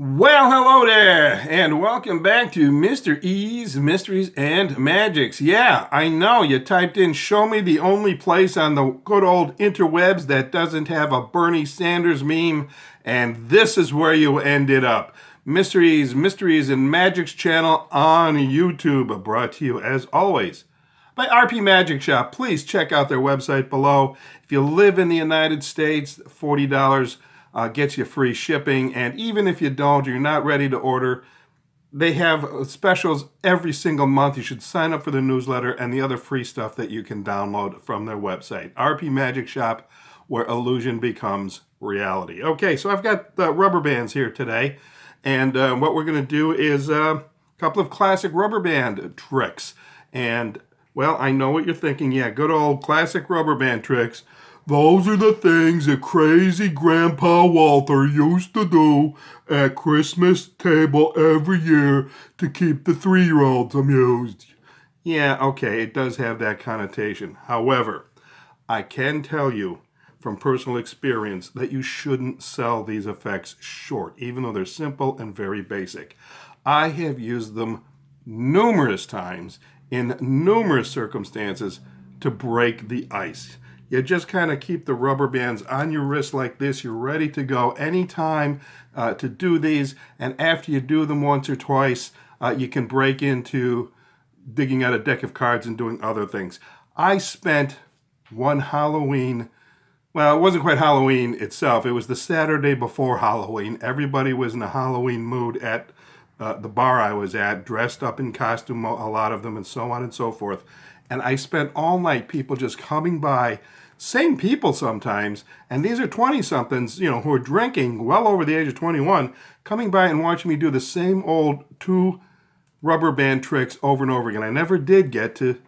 Well, hello there, and welcome back to Mr. E's Mysteries and Magics. Yeah, I know you typed in "show me the only place on the good old interwebs that doesn't have a Bernie Sanders meme," and this is where you ended up. Mr. E's Mysteries and Magics channel on YouTube, brought to you as always by RP Magic Shop. Please check out their website below. If you live in the United States, $40 gets you free shipping. And even if you don't, you're not ready to order, they have specials every single month. You should sign up for the newsletter and the other free stuff that you can download from their website. RP Magic Shop, where illusion becomes reality. Okay, so I've got the rubber bands here today. And what we're going to do is a couple of classic rubber band tricks. And, well, I know what you're thinking. Yeah, good old classic rubber band tricks. Those are the things that crazy Grandpa Walter used to do at Christmas table every year to keep the 3-year-olds amused. Yeah, okay, it does have that connotation. However, I can tell you from personal experience that you shouldn't sell these effects short, even though they're simple and very basic. I have used them numerous times in numerous circumstances to break the ice. You just kind of keep the rubber bands on your wrist like this. You're ready to go anytime to do these. And after you do them once or twice, you can break into digging out a deck of cards and doing other things. I spent one Halloween, well, it wasn't quite Halloween itself. It was the Saturday before Halloween. Everybody was in a Halloween mood at the bar I was at, dressed up in costume, a lot of them, and so on and so forth. And I spent all night, people just coming by, same people sometimes, and these are 20-somethings, who are drinking well over the age of 21, coming by and watching me do the same old 2 rubber band tricks over and over again. I never did get to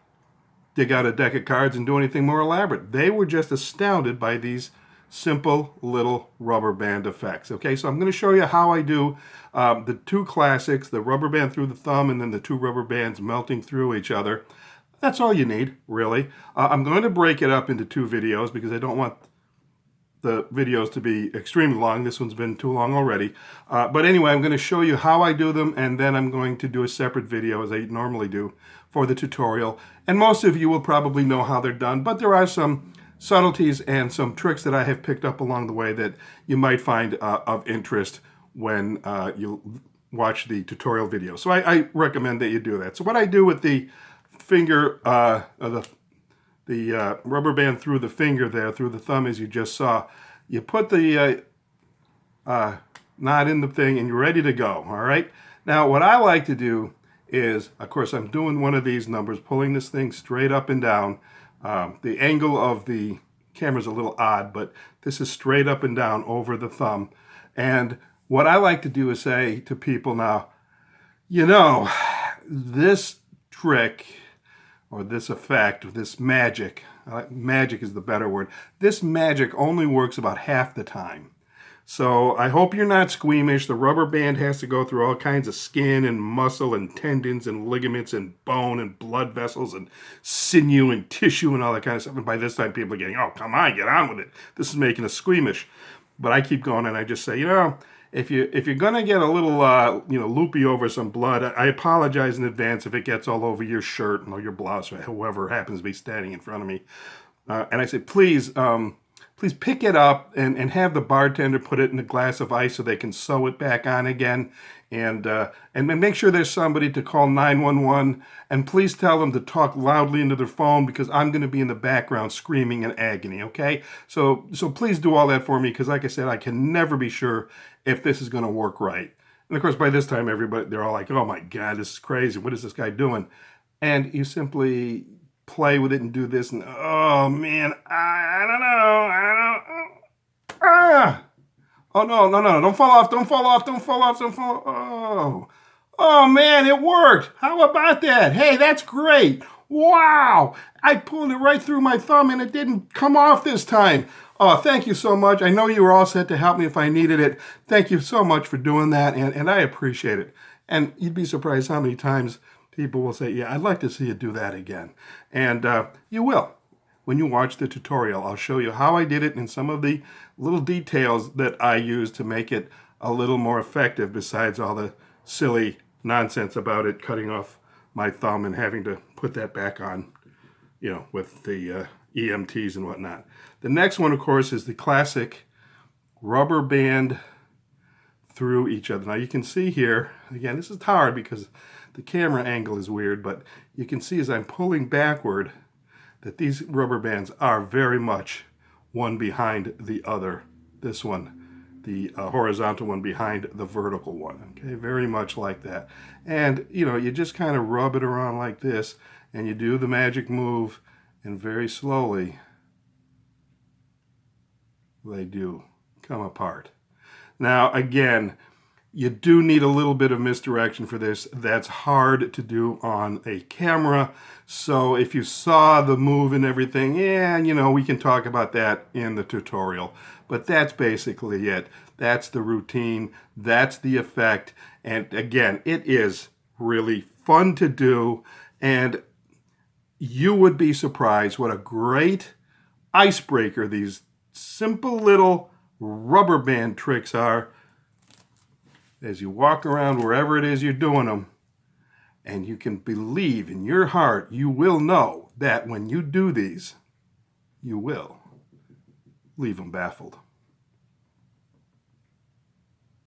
dig out a deck of cards and do anything more elaborate. They were just astounded by these simple little rubber band effects. Okay, so I'm going to show you how I do the 2 classics, the rubber band through the thumb and then the 2 rubber bands melting through each other. That's all you need, really. I'm going to break it up into 2 videos because I don't want the videos to be extremely long. This one's been too long already. But anyway, I'm going to show you how I do them, and then I'm going to do a separate video, as I normally do, for the tutorial. And most of you will probably know how they're done, but there are some subtleties and some tricks that I have picked up along the way that you might find of interest when you watch the tutorial video. So I recommend that you do that. So what I do with the finger, the rubber band through the finger there, through the thumb, as you just saw, you put the knot in the thing and you're ready to go, all right? Now, what I like to do is, of course, I'm doing one of these numbers, pulling this thing straight up and down. The angle of the camera's a little odd, but this is straight up and down over the thumb. And what I like to do is say to people now, this trick, or this effect, this magic, magic is the better word, this magic only works about half the time. So I hope you're not squeamish. The rubber band has to go through all kinds of skin and muscle and tendons and ligaments and bone and blood vessels and sinew and tissue and all that kind of stuff. And by this time people are getting, oh, come on, get on with it. This is making us squeamish. But I keep going and I just say, if you're gonna get a little loopy over some blood, I apologize in advance if it gets all over your shirt or your blouse or whoever happens to be standing in front of me. And I say, please pick it up and have the bartender put it in a glass of ice so they can sew it back on again. And make sure there's somebody to call 911. And please tell them to talk loudly into their phone because I'm going to be in the background screaming in agony, okay? So please do all that for me because, like I said, I can never be sure if this is going to work right. And, of course, by this time, they're all like, oh, my God, this is crazy. What is this guy doing? And you simply play with it and do this. And, oh, man, I don't know. Oh, no, don't fall off. Oh, man, it worked. How about that? Hey, that's great. Wow. I pulled it right through my thumb and it didn't come off this time. Oh, thank you so much. I know you were all set to help me if I needed it. Thank you so much for doing that, and I appreciate it. And you'd be surprised how many times people will say, yeah, I'd like to see you do that again. And you will. When you watch the tutorial, I'll show you how I did it and some of the little details that I use to make it a little more effective, besides all the silly nonsense about it cutting off my thumb and having to put that back on, you know, with the EMTs and whatnot. The next one, of course, is the classic rubber band through each other. Now you can see here, again, this is hard because the camera angle is weird, but you can see as I'm pulling backward that these rubber bands are very much one behind the other. This one, the horizontal one behind the vertical one, okay, very much like that. And you know, you just kind of rub it around like this, and you do the magic move, and very slowly they do come apart. Now again, you do need a little bit of misdirection for this. That's hard to do on a camera. So if you saw the move and everything, yeah, you know, we can talk about that in the tutorial. But that's basically it. That's the routine. That's the effect. And again, it is really fun to do. And you would be surprised what a great icebreaker these simple little rubber band tricks are as you walk around wherever it is you're doing them. And you can believe in your heart, you will know that when you do these, you will leave them baffled.